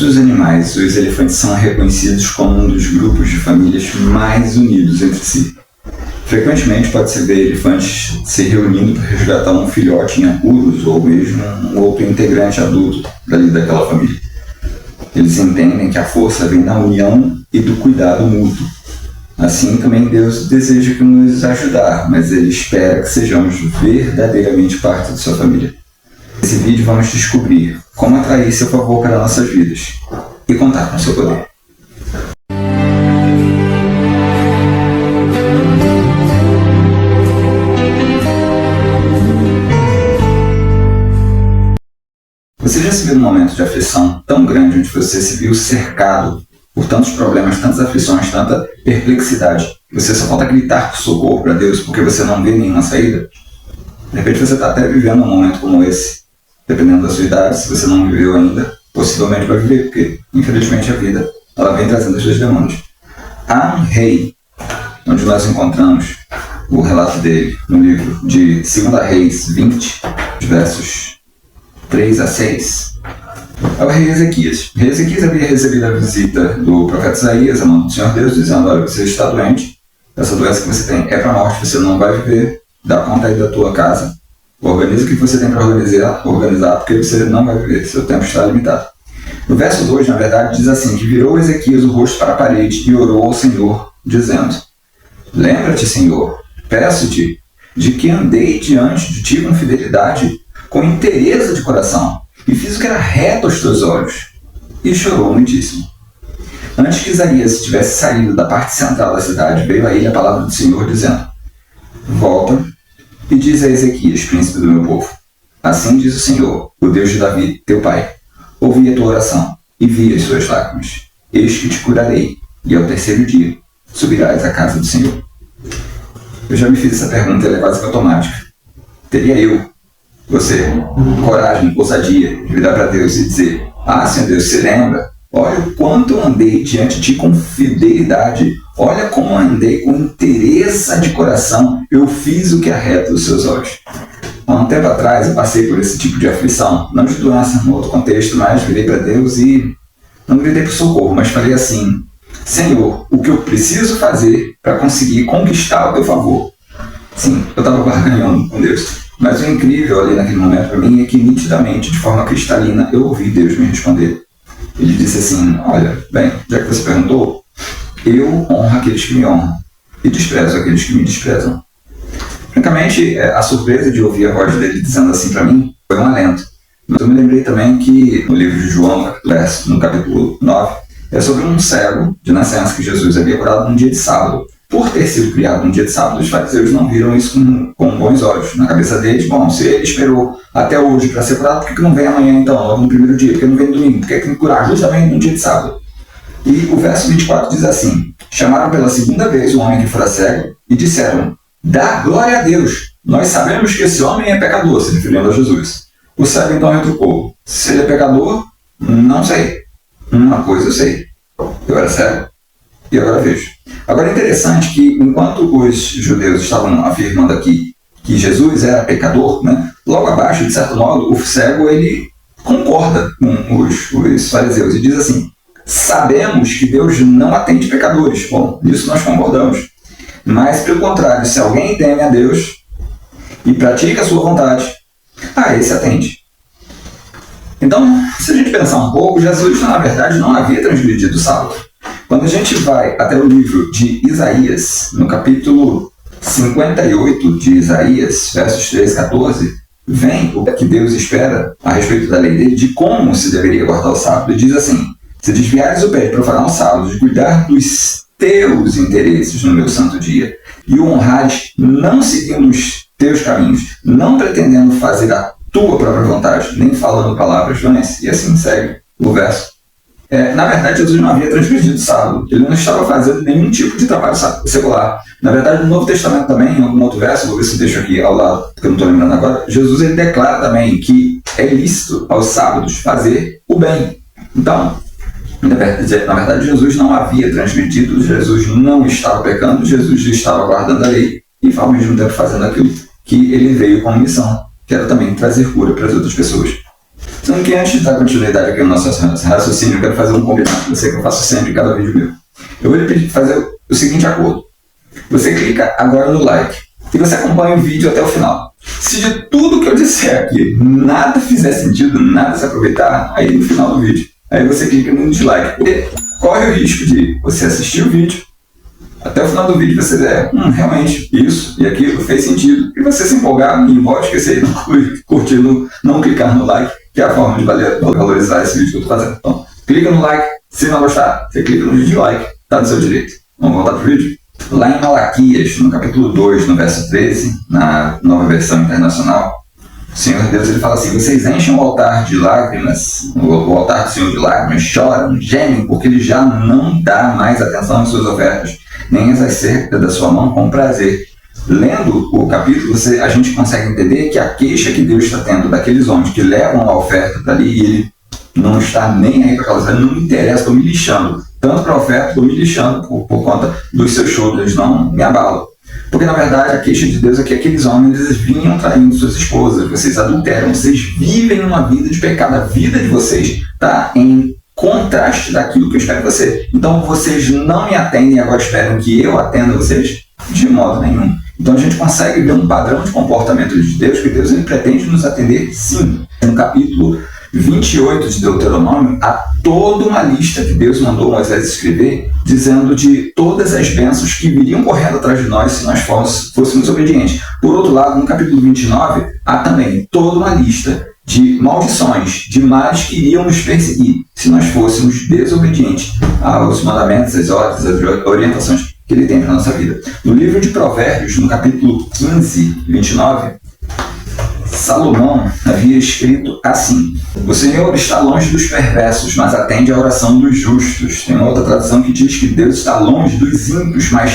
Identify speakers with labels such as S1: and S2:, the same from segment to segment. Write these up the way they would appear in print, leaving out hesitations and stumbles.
S1: todos os animais, os elefantes são reconhecidos como um dos grupos de famílias mais unidos entre si. Frequentemente pode-se ver elefantes se reunindo para resgatar um filhote em apuros ou mesmo um outro integrante adulto daquela família. Eles entendem que a força vem da união e do cuidado mútuo. Assim também Deus deseja que nos ajudar, mas Ele espera que sejamos verdadeiramente parte de sua família. Nesse vídeo vamos descobrir como atrair seu favor para nossas vidas e contar com seu poder. Você já se viu num momento de aflição tão grande onde você se viu cercado por tantos problemas, tantas aflições, tanta perplexidade, que você só falta gritar por socorro para Deus porque você não vê nenhuma saída? De repente você está até vivendo um momento como esse. Dependendo da sua idade, se você não viveu ainda, possivelmente vai viver, porque infelizmente a vida ela vem trazendo as suas demandas. Há um rei, onde nós encontramos o relato dele no livro de 2 Reis 20, versos 3 a 6. É o rei Ezequias. O rei Ezequias havia recebido a visita do profeta Isaías, a mão do Senhor Deus, dizendo: olha, você está doente, essa doença que você tem é para a morte, você não vai viver, dá conta aí da tua casa, organiza o que você tem para organizar, porque você não vai viver, seu tempo está limitado. No verso 2, na verdade, diz assim, que virou Ezequias o rosto para a parede e orou ao Senhor, dizendo: lembra-te, Senhor, peço-te, de que andei diante de ti com fidelidade, com inteireza de coração, e fiz o que era reto aos teus olhos. E chorou muitíssimo. Antes que Isaías tivesse saído da parte central da cidade, veio a ele a palavra do Senhor, dizendo: volta e diz a Ezequias, príncipe do meu povo: assim diz o Senhor, o Deus de Davi, teu pai: ouvi a tua oração e vi as suas lágrimas. Eis que te curarei, e ao terceiro dia subirás à casa do Senhor. Eu já me fiz essa pergunta, ela é quase que automática. Teria você, coragem, ousadia de virar para Deus e dizer: ah, Senhor Deus, se lembra? Olha o quanto eu andei diante de ti com fidelidade. Olha como eu andei com inteireza de coração. Eu fiz o que é reto aos seus olhos. Há um tempo atrás eu passei por esse tipo de aflição. Não de doença, no outro contexto, mas virei para Deus e não gritei por socorro, mas falei assim: Senhor, o que eu preciso fazer para conseguir conquistar o teu favor? Sim, eu estava barganhando com Deus. Mas o incrível ali naquele momento para mim é que nitidamente, de forma cristalina, eu ouvi Deus me responder. Ele disse assim: olha, bem, já que você perguntou, eu honro aqueles que me honram e desprezo aqueles que me desprezam. Francamente, a surpresa de ouvir a voz dele dizendo assim para mim foi um alento. Mas eu me lembrei também que no livro de João, no capítulo 9, é sobre um cego de nascença que Jesus havia curado num dia de sábado. Por ter sido criado num dia de sábado, os fariseus não viram isso com bons olhos. Na cabeça deles, bom, se ele esperou até hoje para ser curado, por que não vem amanhã então, logo no primeiro dia? Por que não vem no domingo? Por que tem que curar justamente no dia de sábado? E o verso 24 diz assim: chamaram pela segunda vez o homem que fora cego e disseram: dá glória a Deus, nós sabemos que esse homem é pecador, se referindo a Jesus. O cego então retrucou: se ele é pecador, não sei. Uma coisa eu sei, eu era cego e agora vejo. Agora é interessante que, enquanto os judeus estavam afirmando aqui que Jesus era pecador, né, logo abaixo, de certo modo, o cego ele concorda com os fariseus e diz assim: sabemos que Deus não atende pecadores. Bom, nisso nós concordamos. Mas, pelo contrário, se alguém teme a Deus e pratica a sua vontade, esse atende. Então, se a gente pensar um pouco, Jesus, na verdade, não havia transgredido o sábado. Quando a gente vai até o livro de Isaías, no capítulo 58 de Isaías, versos 13 a 14, vem o que Deus espera a respeito da lei dele, de como se deveria guardar o sábado. E diz assim: se desviares o pé de profanar o sábado, de cuidar dos teus interesses no meu santo dia, e o honrares não seguindo os teus caminhos, não pretendendo fazer a tua própria vontade, nem falando palavras vãs, e assim segue o verso. Na verdade, Jesus não havia transgredido o sábado. Ele não estava fazendo nenhum tipo de trabalho secular. Na verdade, no Novo Testamento também, em algum outro verso, vou ver se eu deixo aqui ao lado, porque eu não estou lembrando agora, Jesus ele declara também que é lícito aos sábados fazer o bem. Então, na verdade, Jesus não havia transgredido, Jesus não estava pecando, Jesus estava guardando a lei e, ao mesmo tempo, fazendo aquilo que ele veio com missão, que era também trazer cura para as outras pessoas. Sendo que antes de dar continuidade aqui no nosso raciocínio, eu quero fazer um combinado com você que eu faço sempre em cada vídeo meu. Eu vou lhe pedir para fazer o seguinte acordo. Você clica agora no like e você acompanha o vídeo até o final. Se de tudo que eu disser aqui nada fizer sentido, nada se aproveitar, aí no final do vídeo, aí você clica no dislike. Porque corre o risco de você assistir o vídeo, até o final do vídeo você dizer, realmente, isso e aquilo fez sentido. E você se empolgar e embora esquecer de curtir, não clicar no like, que é a forma de valorizar esse vídeo que eu estou fazendo. Então, clica no like, se não gostar, você clica no dislike, tá do seu direito. Vamos voltar pro vídeo? Lá em Malaquias, no capítulo 2, no verso 13, na Nova Versão Internacional, o Senhor Deus ele fala assim: vocês enchem o altar de lágrimas, o altar do Senhor de lágrimas, choram, gemem, porque ele já não dá mais atenção às suas ofertas, nem as acerca da sua mão com prazer. Lendo o capítulo, a gente consegue entender que a queixa que Deus está tendo daqueles homens que levam a oferta para ali, e ele não está nem aí para aquelas ofertas, não me interessa, estou me lixando. Tanto para a oferta, estou me lixando por conta dos seus shows, eles não me abalam. Porque, na verdade, a queixa de Deus é que aqueles homens eles vinham traindo suas esposas, vocês adulteram, vocês vivem uma vida de pecado, a vida de vocês está em contraste daquilo que eu espero de você. Então, vocês não me atendem e agora esperam que eu atenda vocês? De modo nenhum. Então, a gente consegue ver um padrão de comportamento de Deus, que Deus ele pretende nos atender, sim. No capítulo 28 de Deuteronômio, há toda uma lista que Deus mandou Moisés escrever, dizendo de todas as bênçãos que viriam correndo atrás de nós se nós fôssemos obedientes. Por outro lado, no capítulo 29, há também toda uma lista de maldições, de males que iriam nos perseguir se nós fôssemos desobedientes aos mandamentos, às ordens, às orientações que ele tem para a nossa vida. No livro de Provérbios, no capítulo 15, 29, Salomão havia escrito assim: o Senhor está longe dos perversos, mas atende à oração dos justos. Tem uma outra tradução que diz que Deus está longe dos ímpios, mas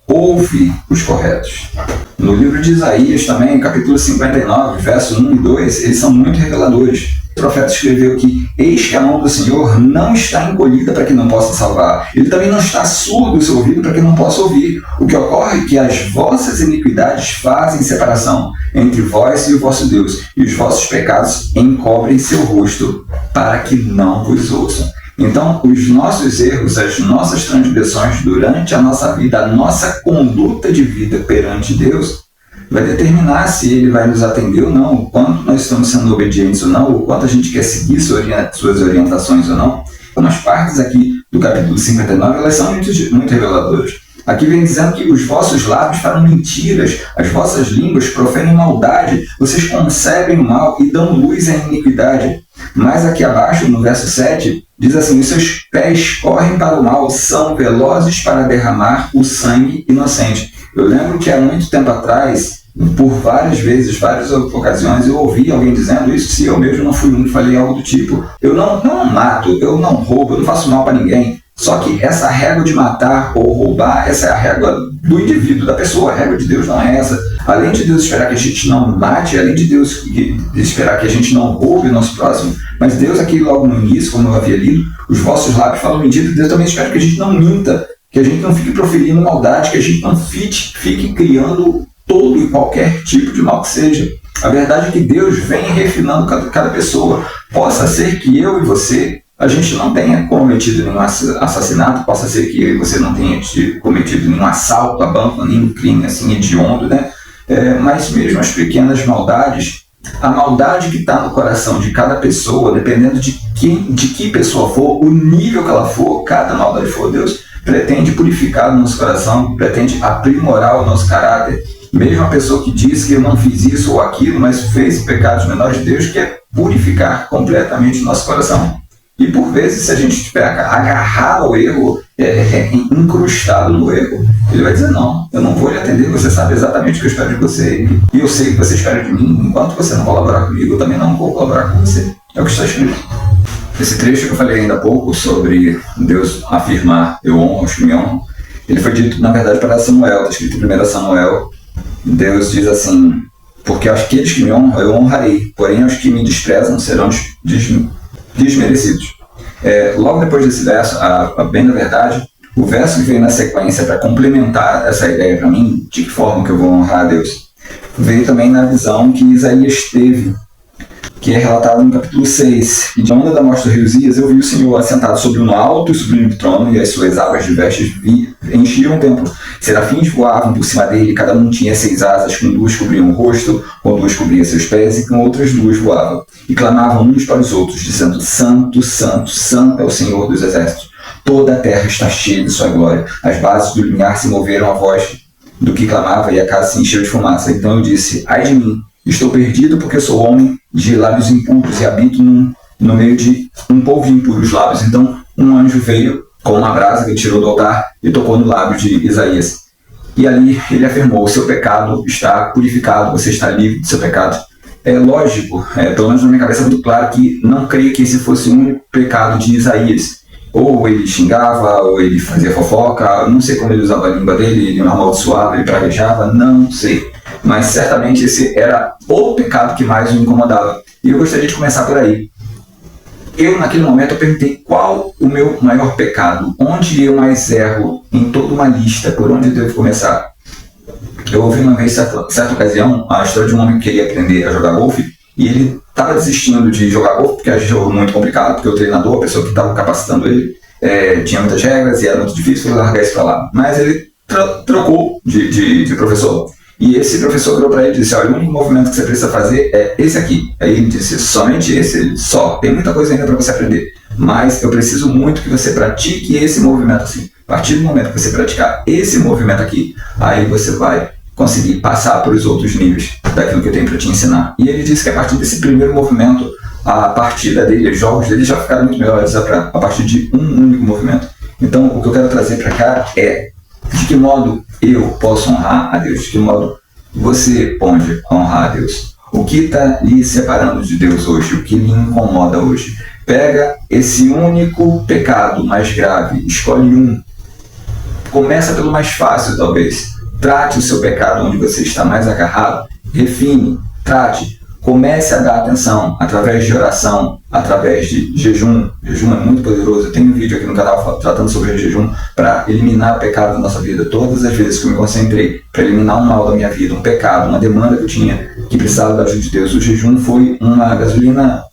S1: ouve os corretos. No livro de Isaías também, capítulo 59, verso 1 e 2, eles são muito reveladores. O profeta escreveu que eis que a mão do Senhor não está encolhida para que não possa salvar. Ele também não está surdo o seu ouvido para que não possa ouvir. O que ocorre é que as vossas iniquidades fazem separação entre vós e o vosso Deus, e os vossos pecados encobrem seu rosto para que não vos ouçam. Então, os nossos erros, as nossas transgressões durante a nossa vida, a nossa conduta de vida perante Deus, vai determinar se ele vai nos atender ou não, o quanto nós estamos sendo obedientes ou não, o quanto a gente quer seguir suas orientações ou não. Então, as partes aqui do capítulo 59, elas são muito reveladoras. Aqui vem dizendo que os vossos lábios falam mentiras, as vossas línguas proferem maldade, vocês concebem o mal e dão luz à iniquidade. Mas aqui abaixo, no verso 7, diz assim: os seus pés correm para o mal, são velozes para derramar o sangue inocente. Eu lembro que há muito tempo atrás, por várias vezes, várias ocasiões, eu ouvi alguém dizendo isso, se eu mesmo não fui um que falei algo do tipo: eu não mato, eu não roubo, eu não faço mal para ninguém. Só que essa régua de matar ou roubar, essa é a régua do indivíduo, da pessoa. A régua de Deus não é essa. Além de Deus esperar que a gente não mate, além de Deus esperar que a gente não roube o nosso próximo, mas Deus aqui logo no início, como eu havia lido, os vossos lábios falam mentira, Deus também espera que a gente não minta, que a gente não fique proferindo maldade, que a gente não fique criando todo e qualquer tipo de mal que seja. A verdade é que Deus vem refinando cada pessoa. Possa ser que eu e você, a gente não tenha cometido nenhum assassinato, possa ser que eu e você não tenha cometido nenhum assalto a banco, nenhum crime assim hediondo, né? Mas mesmo as pequenas maldades, a maldade que está no coração de cada pessoa, dependendo de que pessoa for, o nível que ela for, cada maldade for, Deus pretende purificar o nosso coração, pretende aprimorar o nosso caráter. Mesmo a pessoa que diz que eu não fiz isso ou aquilo, mas fez pecados menores, Deus quer purificar completamente o nosso coração. E por vezes, se a gente estiver agarrado ao erro, incrustado no erro, ele vai dizer: não, eu não vou lhe atender, você sabe exatamente o que eu espero de você, e eu sei o que você espera de mim, enquanto você não colaborar comigo, eu também não vou colaborar com você. É o que está escrito. Esse trecho que eu falei ainda há pouco sobre Deus afirmar: eu honro os que me honram, ele foi dito, na verdade, para Samuel, está escrito em 1 Samuel. Deus diz assim: porque aqueles que me honram, eu honrarei, porém os que me desprezam serão desmerecidos. Logo depois desse verso, bem na verdade, o verso que veio na sequência para complementar essa ideia para mim, de que forma que eu vou honrar a Deus, veio também na visão que Isaías teve, que é relatado no capítulo 6. E de onda da morte do rei Uzias, eu vi o Senhor assentado sobre um alto e sublime trono, e as suas abas de vestes enchiam o templo. Serafins voavam por cima dele, cada um tinha 6 asas, com 2 cobriam o rosto, com 2 cobriam seus pés, e com outras 2 voavam. E clamavam uns para os outros, dizendo: Santo, Santo, Santo é o Senhor dos exércitos. Toda a terra está cheia de sua glória. As bases do limiar se moveram à voz do que clamava, e a casa se encheu de fumaça. Então eu disse: ai de mim, estou perdido, porque sou homem de lábios impuros e habito no meio de um povo de impuros lábios. Então um anjo veio com uma brasa que ele tirou do altar e tocou no lábio de Isaías. E ali ele afirmou: o seu pecado está purificado, você está livre do seu pecado. É lógico, pelo menos na minha cabeça é muito claro que não creio que esse fosse o único pecado de Isaías. Ou ele xingava, ou ele fazia fofoca, não sei como ele usava a língua dele, ele amaldiçoava, ele praguejava, não sei. Mas certamente esse era o pecado que mais o incomodava. E eu gostaria de começar por aí. Eu, naquele momento, eu perguntei qual o meu maior pecado, onde eu mais erro em toda uma lista, por onde eu devo começar. Eu ouvi uma vez, certa ocasião, a história de um homem que queria aprender a jogar golfe, e ele estava desistindo de jogar golfe, porque era um jogo muito complicado, porque o treinador, a pessoa que estava capacitando ele, tinha muitas regras e era muito difícil largar isso para lá. Mas ele trocou de professor. E esse professor virou para ele e disse: olha, o único movimento que você precisa fazer é esse aqui. Aí ele disse: somente esse, só. Tem muita coisa ainda para você aprender, mas eu preciso muito que você pratique esse movimento assim. A partir do momento que você praticar esse movimento aqui, aí você vai conseguir passar para os outros níveis daquilo que eu tenho para te ensinar. E ele disse que a partir desse primeiro movimento, a partida dele, os jogos dele já ficaram muito melhores a partir de um único movimento. Então, o que eu quero trazer para cá é: de que modo eu posso honrar a Deus? De que modo você pode honrar a Deus? O que está lhe separando de Deus hoje? O que lhe incomoda hoje? Pega esse único pecado mais grave, escolhe um. Começa pelo mais fácil, talvez. Trate o seu pecado onde você está mais agarrado. Refine, trate. Comece a dar atenção através de oração, através de jejum. Jejum é muito poderoso. Eu tenho um vídeo aqui no canal tratando sobre o jejum para eliminar o pecado da nossa vida. Todas as vezes que eu me concentrei para eliminar um mal da minha vida, um pecado, uma demanda que eu tinha, que precisava da ajuda de Deus, o jejum foi uma gasolina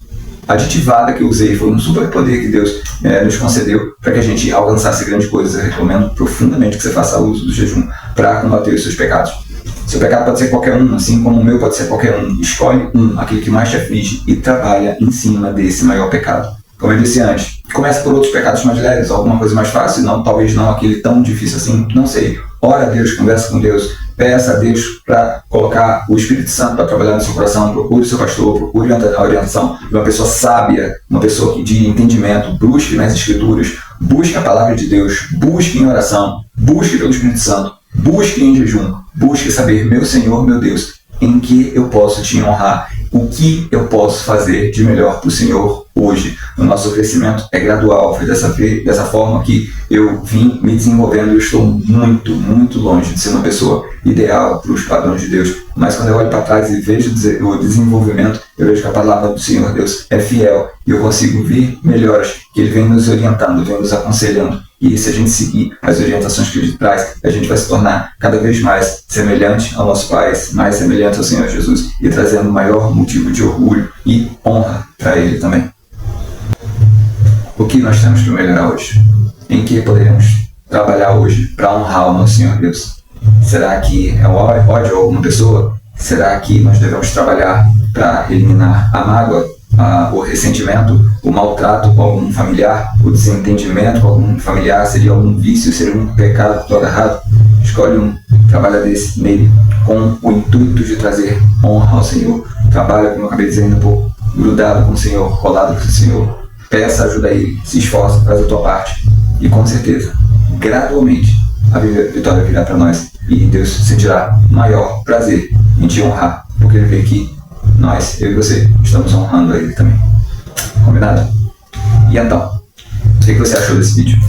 S1: aditivada que eu usei, foi um super poder que Deus nos concedeu para que a gente alcançasse grandes coisas. Eu recomendo profundamente que você faça uso do jejum para combater os seus pecados. Seu pecado pode ser qualquer um, assim como o meu pode ser qualquer um. Escolhe um, aquele que mais te aflige, e trabalha em cima desse maior pecado. Como eu disse antes, começa por outros pecados mais leves, alguma coisa mais fácil, não, talvez não aquele tão difícil assim, não sei. Ora a Deus, conversa com Deus, peça a Deus para colocar o Espírito Santo para trabalhar no seu coração. Procure o seu pastor, procure a orientação de uma pessoa sábia, uma pessoa de entendimento. Busque nas Escrituras, busque a palavra de Deus, busque em oração, busque pelo Espírito Santo, busque em jejum, busque saber: meu Senhor, meu Deus, em que eu posso te honrar? O que eu posso fazer de melhor para o Senhor hoje? O nosso crescimento é gradual. Foi dessa forma que eu vim me desenvolvendo. Eu estou muito, muito longe de ser uma pessoa ideal para os padrões de Deus. Mas quando eu olho para trás e vejo o desenvolvimento, eu vejo que a palavra do Senhor Deus é fiel. E eu consigo ver melhoras que Ele vem nos orientando, vem nos aconselhando. E se a gente seguir as orientações que Ele traz, a gente vai se tornar cada vez mais semelhante ao nosso Pai, mais semelhante ao Senhor Jesus, e trazendo maior motivo de orgulho e honra para Ele também. O que nós temos que melhorar hoje? Em que poderemos trabalhar hoje para honrar o nosso Senhor Deus? Será que é o ódio a alguma pessoa? Será que nós devemos trabalhar para eliminar a mágoa, o ressentimento, o maltrato com algum familiar, o desentendimento com algum familiar? Seria algum vício, seria um pecado que estou agarrado? Escolhe um, trabalha nele com o intuito de trazer honra ao Senhor. Trabalha, como eu acabei dizendo, um pouco grudado com o Senhor, colado com o Senhor. Peça ajuda a Ele, se esforça, faz a tua parte, e com certeza, gradualmente, a vitória virá para nós, e Deus sentirá maior prazer em te honrar, porque Ele vê que nós, eu e você, estamos honrando a Ele também. Combinado? E então, o que você achou desse vídeo?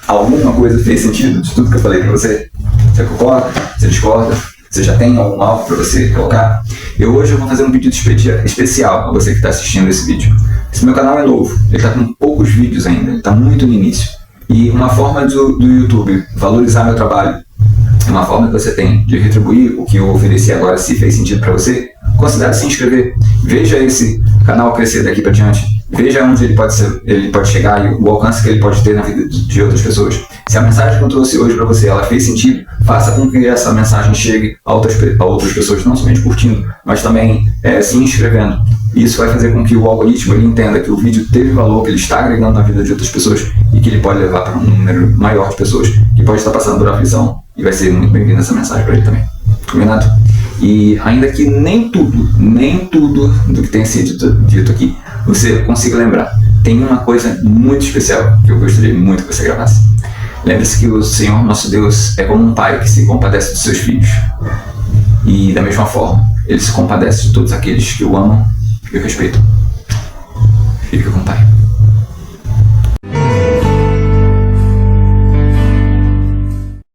S1: Alguma coisa fez sentido de tudo que eu falei para você? Você concorda? Você discorda? Você já tem algum alvo para você colocar? Hoje eu vou fazer um pedido especial para você que está assistindo esse vídeo. Esse meu canal é novo, ele está com poucos vídeos ainda, ele está muito no início. E uma forma do YouTube valorizar meu trabalho, uma forma que você tem de retribuir o que eu ofereci agora, se fez sentido para você, considere se inscrever. Veja esse canal crescer daqui para diante. Veja onde ele pode chegar e o alcance que ele pode ter na vida de outras pessoas. Se a mensagem que eu trouxe hoje para você ela fez sentido, faça com que essa mensagem chegue a outras pessoas, não somente curtindo, mas também se inscrevendo. Isso vai fazer com que o algoritmo ele entenda que o vídeo teve valor, que ele está agregando na vida de outras pessoas e que ele pode levar para um número maior de pessoas que pode estar passando por aflição, e vai ser muito bem-vinda essa mensagem para ele também. Combinado? E ainda que nem tudo do que tem sido dito aqui você consiga lembrar, tem uma coisa muito especial que eu gostaria muito que você gravasse. Lembre-se que o Senhor nosso Deus é como um pai que se compadece dos seus filhos. E da mesma forma, ele se compadece de todos aqueles que o amam e o respeitam. Fique com o Pai.